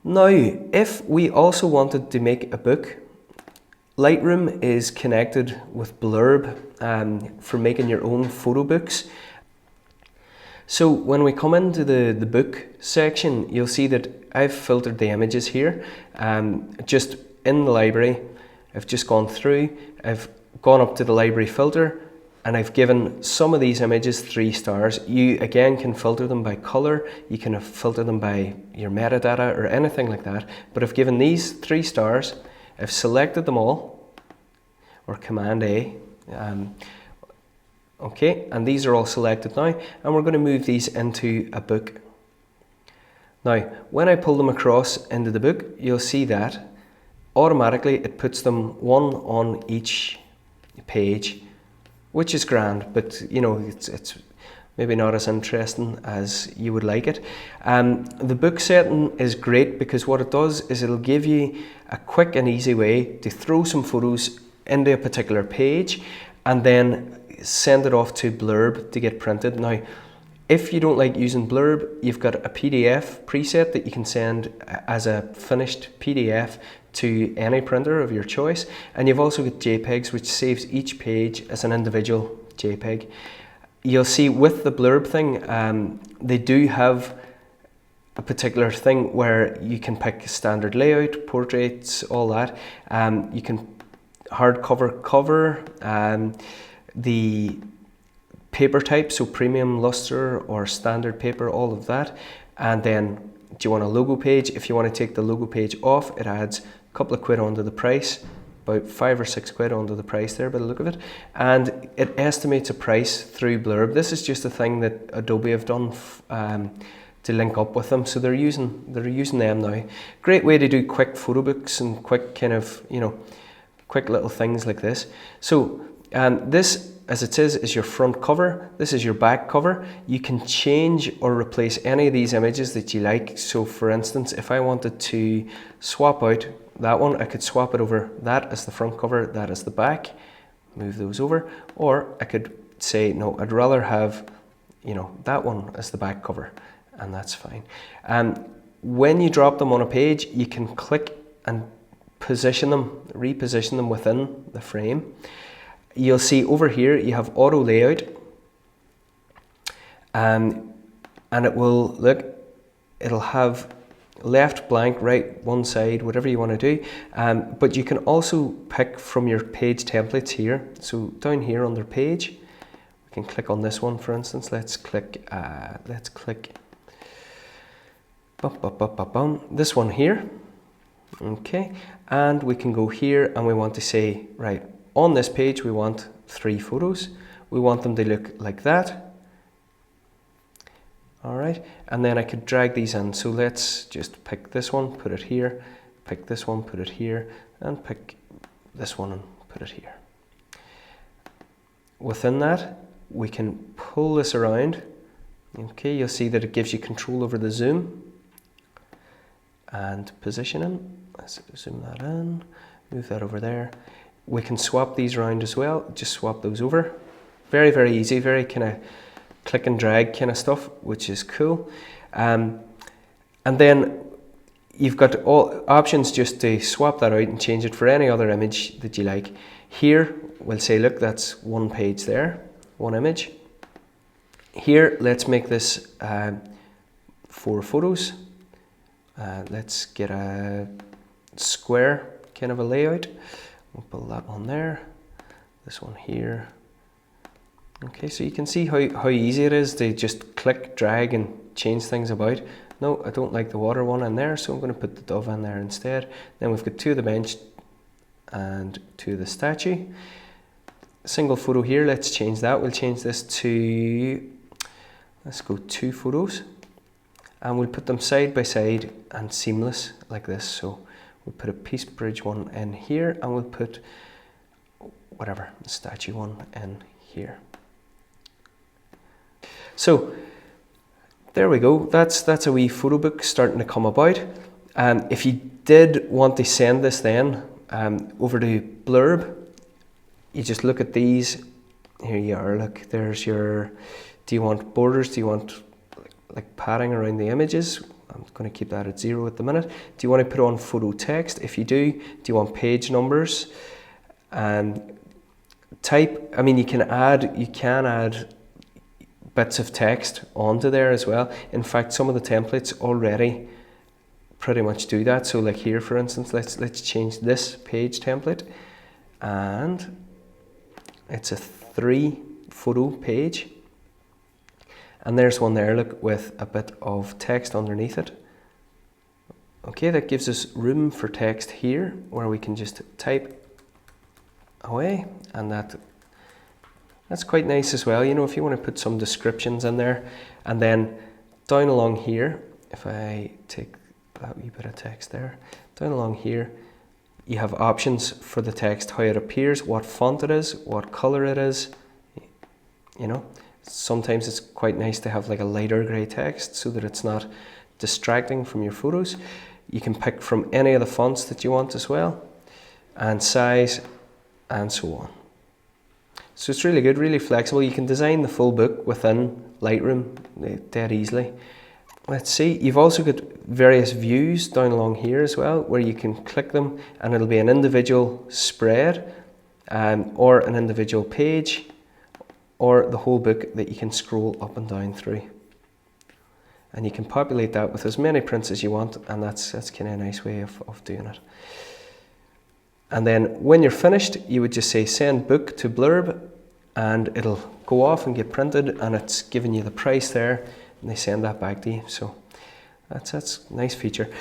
Now, if we also wanted to make a book, Lightroom is connected with Blurb for making your own photo books. So when we come into the book section, you'll see that I've filtered the images here. Just in the library, I've just gone through, I've gone up to the library filter, and I've given some of these images 3 stars. You again can filter them by color, you can filter them by your metadata or anything like that, but I've given these 3 stars, I've selected them all, or Command A, okay, and these are all selected now, and we're going to move these into a book. Now, when I pull them across into the book, you'll see that automatically it puts them one on each page, which is grand, but you know, it's maybe not as interesting as you would like it. The book setting is great because what it does is it'll give you a quick and easy way to throw some photos into a particular page and then send it off to Blurb to get printed. Now, if you don't like using Blurb, you've got a PDF preset that you can send as a finished PDF to any printer of your choice, and you've also got JPEGs, which saves each page as an individual JPEG. You'll see with the Blurb thing, they do have a particular thing where you can pick standard layout, portraits, all that. You can hardcover cover, the paper type, so premium, luster, or standard paper, all of that. And then, do you want a logo page? If you want to take the logo page off, it adds a couple of quid onto the price, about 5 or 6 quid onto the price there by the look of it. And it estimates a price through Blurb. This is just a thing that Adobe have done to link up with them, so they're using them now. Great way to do quick photo books and quick kind of, you know, quick little things like this. So this, as it says, is your front cover. This is your back cover. You can change or replace any of these images that you like. So for instance, if I wanted to swap out that one, I could swap it over that as the front cover, that as the back, move those over. Or I could say, no, I'd rather have, you know, that one as the back cover, and that's fine. When you drop them on a page, you can click and position them, reposition them within the frame. You'll see over here you have auto layout, and it will look, it'll have left blank, right one side, whatever you want to do. But you can also pick from your page templates here. So down here under page, we can click on this one, for instance. Let's click this one here. Okay, and we can go here and we want to say, right, on this page we want 3 photos. We want them to look like that. All right, and then I could drag these in. So let's just pick this one, put it here, pick this one, put it here, and pick this one and put it here. Within that, we can pull this around. Okay, you'll see that it gives you control over the zoom and positioning. Let's zoom that in, move that over there. We can swap these around as well, just swap those over. Very, very easy, very kind of click and drag kind of stuff, which is cool. And then you've got all options just to swap that out and change it for any other image that you like. Here, we'll say, look, that's one page there, one image. Here, let's make this 4 photos. Let's get a square kind of a layout. We'll pull that one there, this one here. Okay, so you can see how easy it is to just click, drag, and change things about. No, I don't like the water one in there, so I'm going to put the dove in there instead. Then we've got 2 of the bench and 2 of the statue. Single photo here, let's change that. We'll change this to, let's go 2 photos. And we'll put them side by side and seamless like this. So we'll put a Peace Bridge one in here, and we'll put whatever, the statue one in here. So there we go. That's a wee photo book starting to come about. If you did want to send this then over to Blurb, you just look at these. Here you are. Look, there's your. Do you want borders? Do you want like padding around the images? I'm going to keep that at 0 at the minute. Do you want to put on photo text? If you do you want page numbers? And type, I mean, you can add bits of text onto there as well. In fact, some of the templates already pretty much do that. So like here, for instance, let's change this page template, and it's a 3 photo page, and there's one there, look, with a bit of text underneath it. Okay, that gives us room for text here where we can just type away, and that's quite nice as well, you know, if you want to put some descriptions in there. And then down along here, if I take that wee bit of text there, down along here you have options for the text, how it appears, what font it is, what color it is. You know, sometimes it's quite nice to have like a lighter grey text so that it's not distracting from your photos. You can pick from any of the fonts that you want as well, and size, and so on. So it's really good, really flexible. You can design the full book within Lightroom dead easily. Let's see, you've also got various views down along here as well, where you can click them and it'll be an individual spread, or an individual page, or the whole book that you can scroll up and down through. And you can populate that with as many prints as you want, and that's kind of a nice way of doing it. And then when you're finished, you would just say send book to Blurb, and it'll go off and get printed, and it's giving you the price there, and they send that back to you. So that's a nice feature.